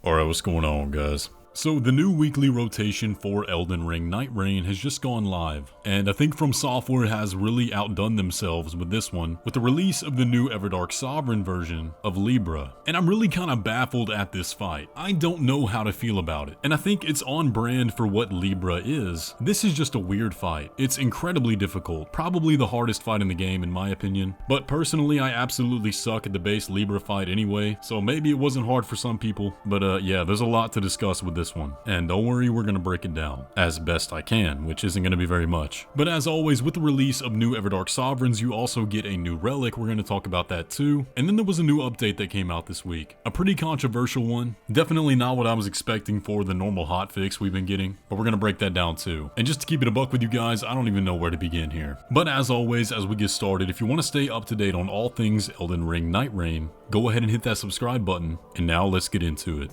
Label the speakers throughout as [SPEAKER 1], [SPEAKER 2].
[SPEAKER 1] Alright, what's going on, guys? So the new weekly rotation for Elden Ring Nightreign has just gone live, and I think Fromsoftware has really outdone themselves with this one, with the release of the new Everdark Sovereign version of Libra. And I'm really kind of baffled at this fight. I don't know how to feel about it, and I think it's on brand for what Libra is. This is just a weird fight. It's incredibly difficult, probably the hardest fight in the game in my opinion, but personally I absolutely suck at the base Libra fight anyway, so maybe it wasn't hard for some people, but yeah, there's a lot to discuss with this one, and don't worry, we're gonna break it down as best I can, which isn't gonna be very much. But as always, with the release of new Everdark Sovereigns, you also get a new relic. We're gonna talk about that too. And then there was a new update that came out this week, a pretty controversial one, definitely not what I was expecting for the normal hotfix we've been getting, but we're gonna break that down too. And just to keep it a buck with you guys, I don't even know where to begin here. But as always, as we get started, if you want to stay up to date on all things Elden Ring Nightreign, go ahead and hit that subscribe button, and now let's get into it.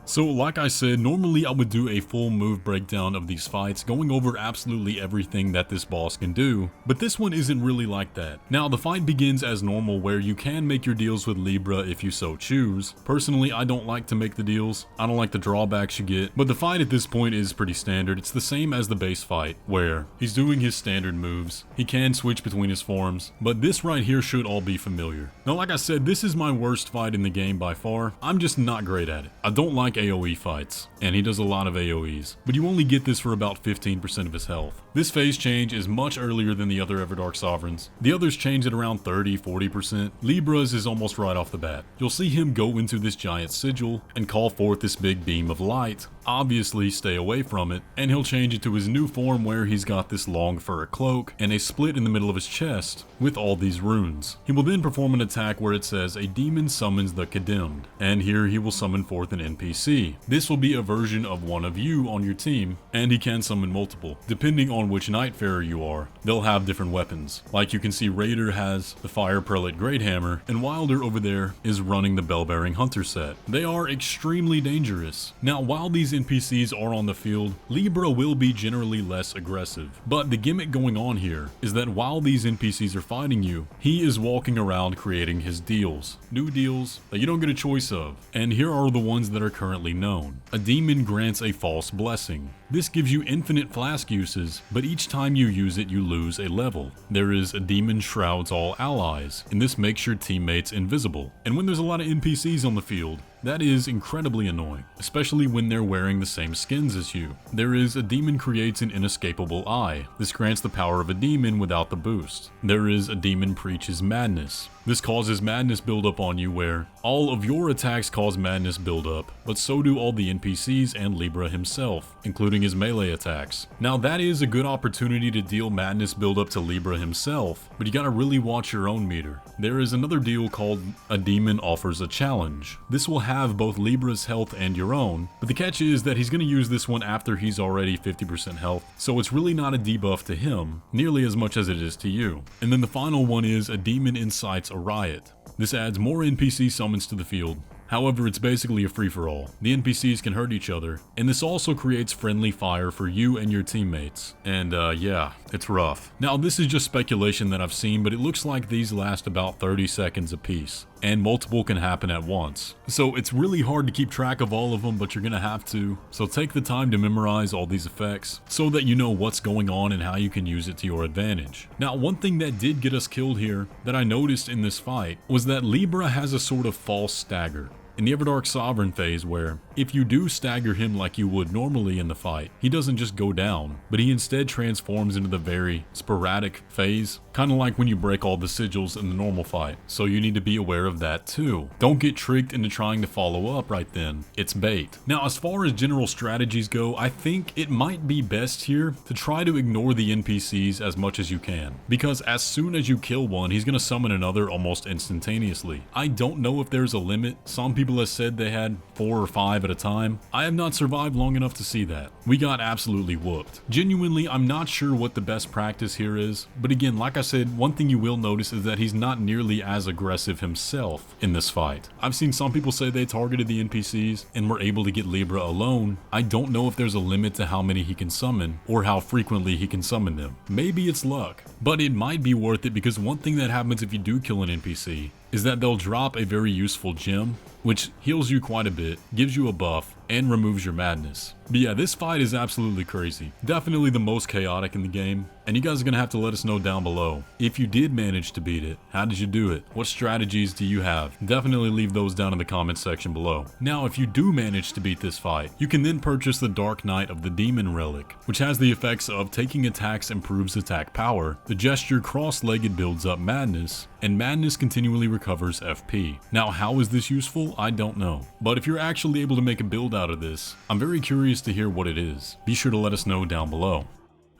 [SPEAKER 1] So like I said, normally I would do a full move breakdown of these fights, going over absolutely everything that this boss can do, but this one isn't really like that. Now the fight begins as normal, where you can make your deals with Libra if you so choose. Personally, I don't like to make the deals, I don't like the drawbacks you get, but the fight at this point is pretty standard. It's the same as the base fight, where he's doing his standard moves, he can switch between his forms, but this right here should all be familiar. Now like I said, this is my worst fight in the game by far. I'm just not great at it. I don't like AoE fights, and he does a lot of AoEs, but you only get this for about 15% of his health. This phase change is much earlier than the other Everdark Sovereigns. The others change at around 30-40%. Libra's is almost right off the bat. You'll see him go into this giant sigil and call forth this big beam of light. Obviously stay away from it, and he'll change it to his new form, where he's got this long fur cloak and a split in the middle of his chest with all these runes. He will then perform an attack where it says a demon summons the condemned, and here he will summon forth an NPC. This will be a version of one of you on your team, and he can summon multiple. Depending on which Nightfarer you are, they'll have different weapons. Like you can see, Raider has the Fire Prelate Great Hammer, and Wilder over there is running the Bell-Bearing Hunter set. They are extremely dangerous. Now while these NPCs are on the field, Libra will be generally less aggressive, but the gimmick going on here is that while these NPCs are fighting you, he is walking around creating his deals. New deals that you don't get a choice of, and here are the ones that are currently known. A demon grants a false blessing. This gives you infinite flask uses, but each time you use it you lose a level. There is a demon shrouds all allies, and this makes your teammates invisible. And when there's a lot of NPCs on the field, that is incredibly annoying, especially when they're wearing the same skins as you. There is a demon creates an inescapable eye. This grants the power of a demon without the boost. There is a demon preaches madness. This causes madness buildup on you, where all of your attacks cause madness buildup, but so do all the NPCs and Libra himself, including his melee attacks. Now that is a good opportunity to deal madness buildup to Libra himself, but you gotta really watch your own meter. There is another deal called a demon offers a challenge. This will have both Libra's health and your own, but the catch is that he's gonna use this one after he's already 50% health, so it's really not a debuff to him, nearly as much as it is to you. And then the final one is a demon incites a riot. This adds more NPC summons to the field. However, it's basically a free-for-all. The NPCs can hurt each other, and this also creates friendly fire for you and your teammates. And yeah, it's rough. Now this is just speculation that I've seen, but it looks like these last about 30 seconds apiece, and multiple can happen at once. So it's really hard to keep track of all of them, but you're gonna have to. So take the time to memorize all these effects so that you know what's going on and how you can use it to your advantage. Now one thing that did get us killed here that I noticed in this fight was that Libra has a sort of false stagger in the Everdark Sovereign phase, where if you do stagger him like you would normally in the fight, he doesn't just go down, but he instead transforms into the very sporadic phase, kind of like when you break all the sigils in the normal fight. So you need to be aware of that too. Don't get tricked into trying to follow up right then. It's bait. Now as far as general strategies go, I think it might be best here to try to ignore the NPCs as much as you can, because as soon as you kill one, he's gonna summon another almost instantaneously. I don't know if there's a limit. Some people have said they had 4 or 5 at a time. I have not survived long enough to see that. We got absolutely whooped. Genuinely, I'm not sure what the best practice here is, but again, like I said, one thing you will notice is that he's not nearly as aggressive himself in this fight. I've seen some people say they targeted the NPCs and were able to get Libra alone. I don't know if there's a limit to how many he can summon or how frequently he can summon them. Maybe it's luck, but it might be worth it, because one thing that happens if you do kill an NPC is that they'll drop a very useful gem, which heals you quite a bit, gives you a buff, and removes your madness. But yeah, this fight is absolutely crazy. Definitely the most chaotic in the game, and you guys are gonna have to let us know down below. If you did manage to beat it, how did you do it? What strategies do you have? Definitely leave those down in the comments section below. Now, if you do manage to beat this fight, you can then purchase the Dark Knight of the Demon Relic, which has the effects of taking attacks improves attack power, the gesture cross-legged builds up madness, and madness continually recovers FP. Now, how is this useful? I don't know. But if you're actually able to make a build out of this, I'm very curious to hear what it is. Be sure to let us know down below.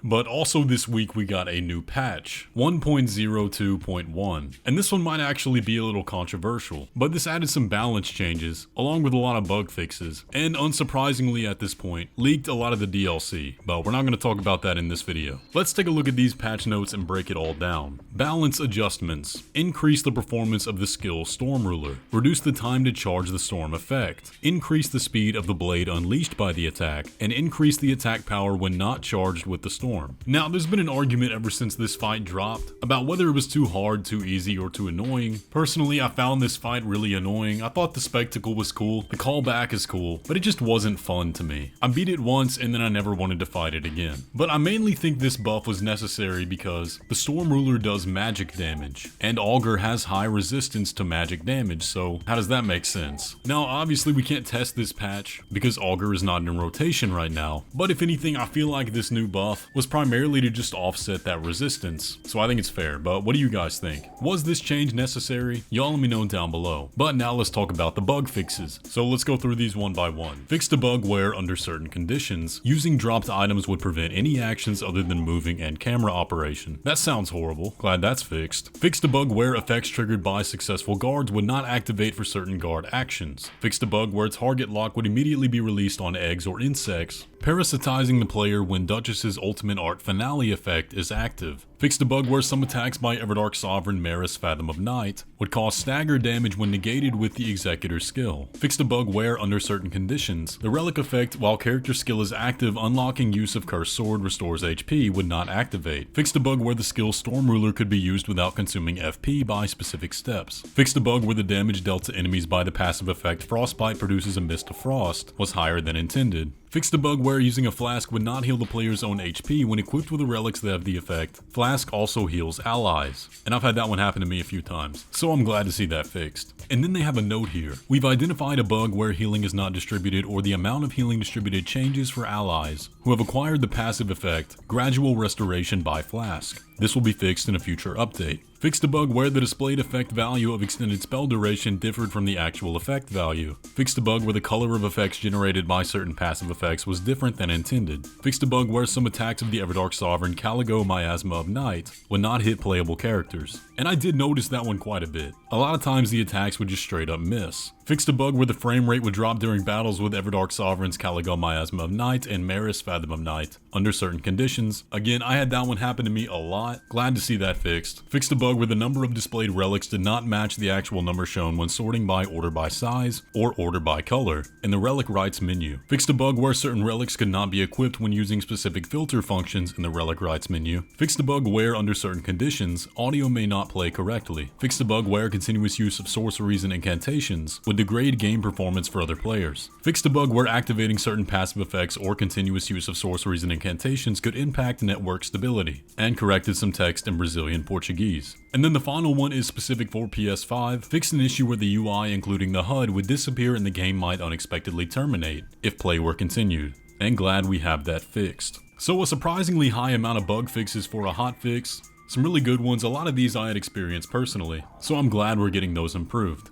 [SPEAKER 1] But also this week we got a new patch, 1.02.1, and this one might actually be a little controversial, but this added some balance changes, along with a lot of bug fixes, and unsurprisingly at this point, leaked a lot of the DLC, but we're not going to talk about that in this video. Let's take a look at these patch notes and break it all down. Balance adjustments: increase the performance of the skill Storm Ruler, reduce the time to charge the storm effect, increase the speed of the blade unleashed by the attack, and increase the attack power when not charged with the storm. Now, there's been an argument ever since this fight dropped about whether it was too hard, too easy, or too annoying. Personally, I found this fight really annoying. I thought the spectacle was cool, the callback is cool, but it just wasn't fun to me. I beat it once and then I never wanted to fight it again. But I mainly think this buff was necessary because the Storm Ruler does magic damage, and Augur has high resistance to magic damage, so how does that make sense? Now, obviously we can't test this patch because Augur is not in rotation right now, but if anything, I feel like this new buff was primarily to just offset that resistance, so I think it's fair. But what do you guys think? Was this change necessary? Y'all let me know down below. But now let's talk about the bug fixes. So let's go through these one by one. Fixed a bug where, under certain conditions, using dropped items would prevent any actions other than moving and camera operation. That sounds horrible. Glad that's fixed. Fixed a bug where effects triggered by successful guards would not activate for certain guard actions. Fixed a bug where target lock would immediately be released on eggs or insects, parasitizing the player when Duchess's ultimate art finale effect is active. Fixed a bug where some attacks by Everdark Sovereign Maris Fathom of Night would cause stagger damage when negated with the Executor's skill. Fixed a bug where, under certain conditions, the relic effect while character skill is active unlocking use of Cursed Sword restores HP would not activate. Fixed a bug where the skill Storm Ruler could be used without consuming FP by specific steps. Fixed a bug where the damage dealt to enemies by the passive effect Frostbite produces a mist of frost was higher than intended. Fixed a bug where using a flask would not heal the player's own HP when equipped with the relics that have the effect. Flask also heals allies, and I've had that one happen to me a few times, so I'm glad to see that fixed. And then they have a note here. We've identified a bug where healing is not distributed or the amount of healing distributed changes for allies who have acquired the passive effect, Gradual Restoration by Flask. This will be fixed in a future update. Fixed a bug where the displayed effect value of extended spell duration differed from the actual effect value. Fixed a bug where the color of effects generated by certain passive effects was different than intended. Fixed a bug where some attacks of the Everdark Sovereign Caligo Miasma of Night would not hit playable characters. And I did notice that one quite a bit. A lot of times the attacks would just straight up miss. Fixed a bug where the frame rate would drop during battles with Everdark Sovereigns Caligo Miasma of Night and Maris Fathom of Night under certain conditions. Again, I had that one happen to me a lot. Glad to see that fixed. Fixed a bug where the number of displayed relics did not match the actual number shown when sorting by order by size or order by color in the relic rights menu. Fixed a bug where certain relics could not be equipped when using specific filter functions in the relic rights menu. Fixed a bug where, under certain conditions, audio may not play correctly. Fixed a bug where continuous use of sorceries and incantations would degrade game performance for other players. Fixed a bug where activating certain passive effects or continuous use of sorceries and incantations could impact network stability, and corrected some text in Brazilian Portuguese. And then the final one is specific for PS5, fixed an issue where the UI including the HUD would disappear and the game might unexpectedly terminate if play were continued. And glad we have that fixed. So a surprisingly high amount of bug fixes for a hotfix, some really good ones. A lot of these I had experienced personally, so I'm glad we're getting those improved.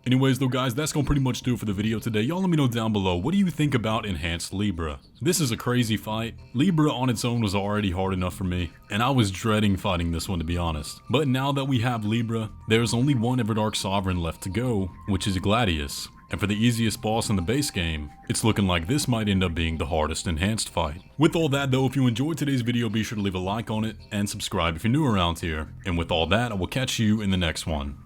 [SPEAKER 1] Anyways though guys, that's gonna pretty much do it for the video today. Y'all let me know down below, what do you think about Enhanced Libra? This is a crazy fight. Libra on its own was already hard enough for me, and I was dreading fighting this one to be honest. But now that we have Libra, there's only one Everdark Sovereign left to go, which is Gladius. And for the easiest boss in the base game, it's looking like this might end up being the hardest enhanced fight. With all that though, if you enjoyed today's video, be sure to leave a like on it, and subscribe if you're new around here. And with all that, I will catch you in the next one.